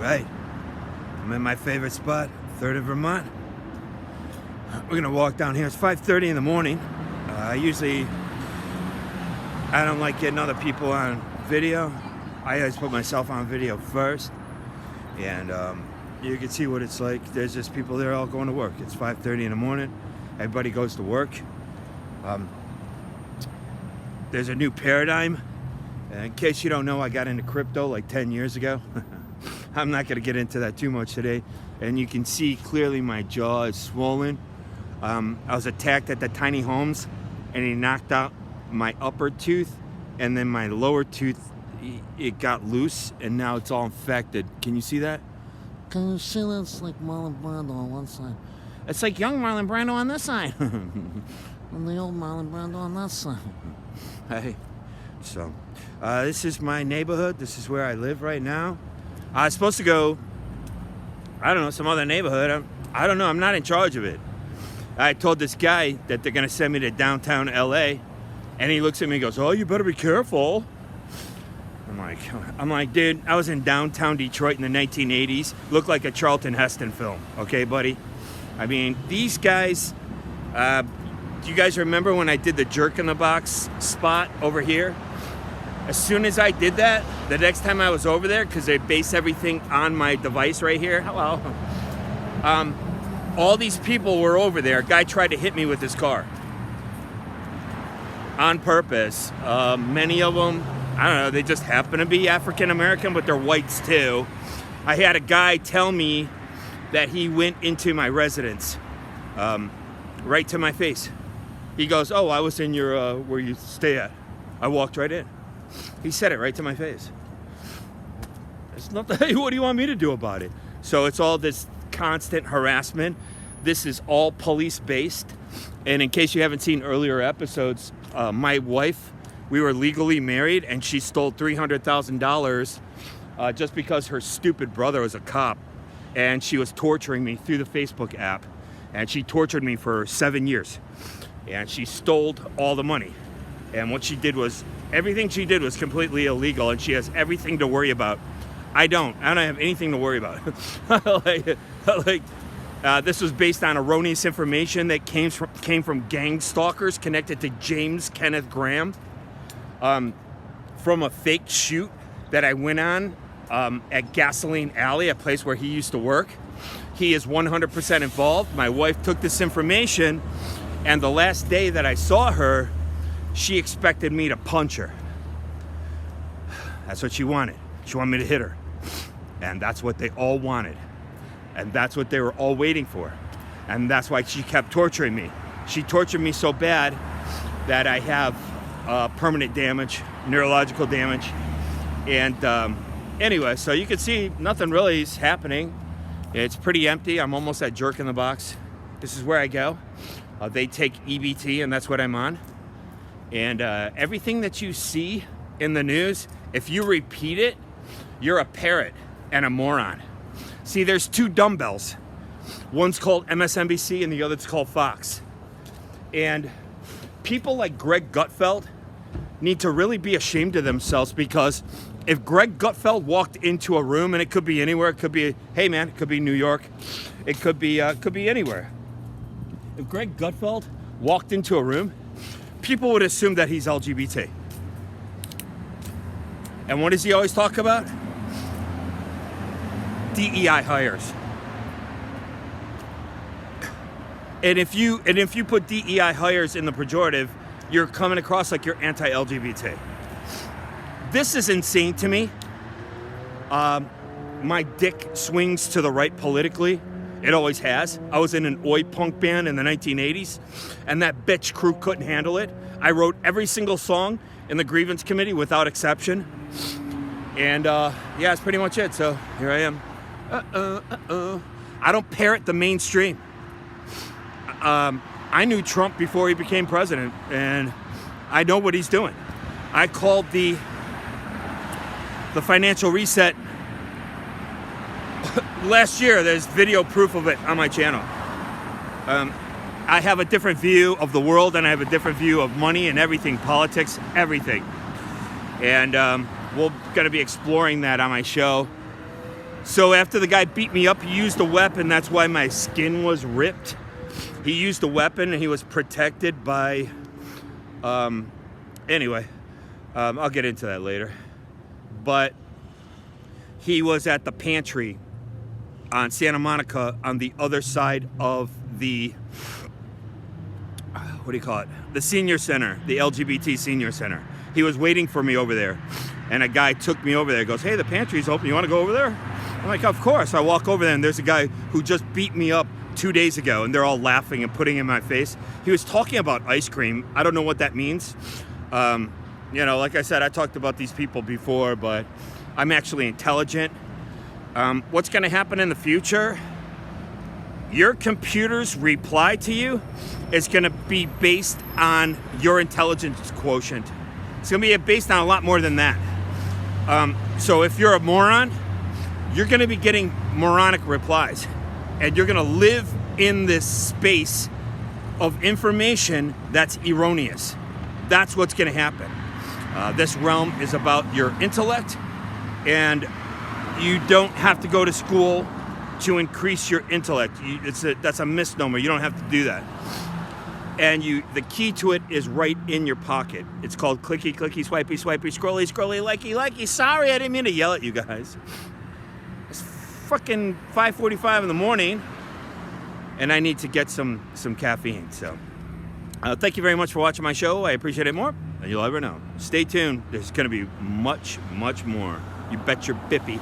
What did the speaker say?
right. I'm in my favorite spot, 3rd of Vermont. We're gonna walk down here. It's 5:30 in the morning. I don't like getting other people on video. I always put myself on video first. And you can see what it's like. There's just people there all going to work. It's 5:30 in the morning. Everybody goes to work. There's a new paradigm. In case you don't know, I got into crypto like 10 years ago. I'm not going to get into that too much today. And you can see clearly my jaw is swollen. I was attacked at the tiny homes, and he knocked out my upper tooth, and then my lower tooth, it got loose, and now it's all infected. Can you see that? Can you see that's like Marlon Brando on one side? It's like young Marlon Brando on this side. And the old Marlon Brando on that side. Hey, so this is my neighborhood. This is where I live right now. I was supposed to go, I don't know, some other neighborhood. I don't know. I'm not in charge of it. I told this guy that they're going to send me to downtown LA, and he looks at me and goes, "Oh, you better be careful." I'm like, dude, I was in downtown Detroit in the 1980s. Looked like a Charlton Heston film. Okay, buddy? I mean, these guys, do you guys remember when I did the Jerk in the Box spot over here? As soon as I did that, the next time I was over there, because they base everything on my device right here. Hello. All these people were over there. A guy tried to hit me with his car. On purpose. Many of them, I don't know, they just happen to be African American, but they're whites too. I had a guy tell me that he went into my residence, right to my face. He goes, "Oh, I was in your, where you stay at." I walked right in. He said it right to my face. It's nothing. Hey, what do you want me to do about it? So it's all this constant harassment. This is all police-based. And in case you haven't seen earlier episodes, my wife, we were legally married, and she stole $300,000 just because her stupid brother was a cop. And she was torturing me through the Facebook app. And she tortured me for 7 years. And she stole all the money. And what she did was, everything she did was completely illegal, and she has everything to worry about. I don't have anything to worry about. This was based on erroneous information that came from gang stalkers connected to James Kenneth Graham, from a fake shoot that I went on at Gasoline Alley, a place where he used to work. He is 100% involved. My wife took this information, and the last day that I saw her, she expected me to punch her. That's what she wanted. She wanted me to hit her. And that's what they all wanted. And that's what they were all waiting for. And that's why she kept torturing me. She tortured me so bad that I have permanent damage, neurological damage. And anyway, so you can see nothing really is happening. It's pretty empty. I'm almost at Jerk in the Box. This is where I go. They take EBT, and that's what I'm on. And everything that you see in the news, if you repeat it, you're a parrot and a moron. See, there's two dumbbells. One's called MSNBC and the other's called Fox. And people like Greg Gutfeld need to really be ashamed of themselves, because if Greg Gutfeld walked into a room, and it could be anywhere, it could be, hey man, it could be New York, it could be anywhere. If Greg Gutfeld walked into a room, people would assume that he's LGBT. And what does he always talk about? DEI hires. And if you put DEI hires in the pejorative, you're coming across like you're anti-LGBT. This is insane to me. My dick swings to the right politically. It always has. I was in an oi punk band in the 1980s, and that bitch crew couldn't handle it. I wrote every single song in the grievance committee without exception. And yeah, that's pretty much it. So here I am. I don't parrot the mainstream. I knew Trump before he became president, and I know what he's doing. I called the financial reset last year. There's video proof of it on my channel. I have a different view of the world, and I have a different view of money and everything, politics, everything. And we're going to be exploring that on my show. So after the guy beat me up, he used a weapon. That's why my skin was ripped. He used a weapon and he was protected by, anyway, I'll get into that later. But he was at the pantry on Santa Monica on the other side of the, what do you call it? The senior center, the LGBT senior center. He was waiting for me over there. And a guy took me over there. He goes, hey, the pantry's open. You want to go over there? I'm like, of course. I walk over there and there's a guy who just beat me up 2 days ago and they're all laughing and putting in my face. He was talking about ice cream. I don't know what that means. You know, like I said, I talked about these people before, but I'm actually intelligent. What's going to happen in the future? Your computer's reply to you is going to be based on your intelligence quotient. It's going to be based on a lot more than that. So if you're a moron, you're going to be getting moronic replies. And you're going to live in this space of information that's erroneous. That's what's going to happen. This realm is about your intellect, and you don't have to go to school to increase your intellect. That's a misnomer. You don't have to do that. And the key to it is right in your pocket. It's called clicky, clicky, swipey, swipey, scrolly, scrolly, likey, likey. Sorry, I didn't mean to yell at you guys. It's fucking 5:45 in the morning, and I need to get some caffeine. So thank you very much for watching my show. I appreciate it more than you'll ever know. Stay tuned. There's going to be much, much more. You bet your bippy.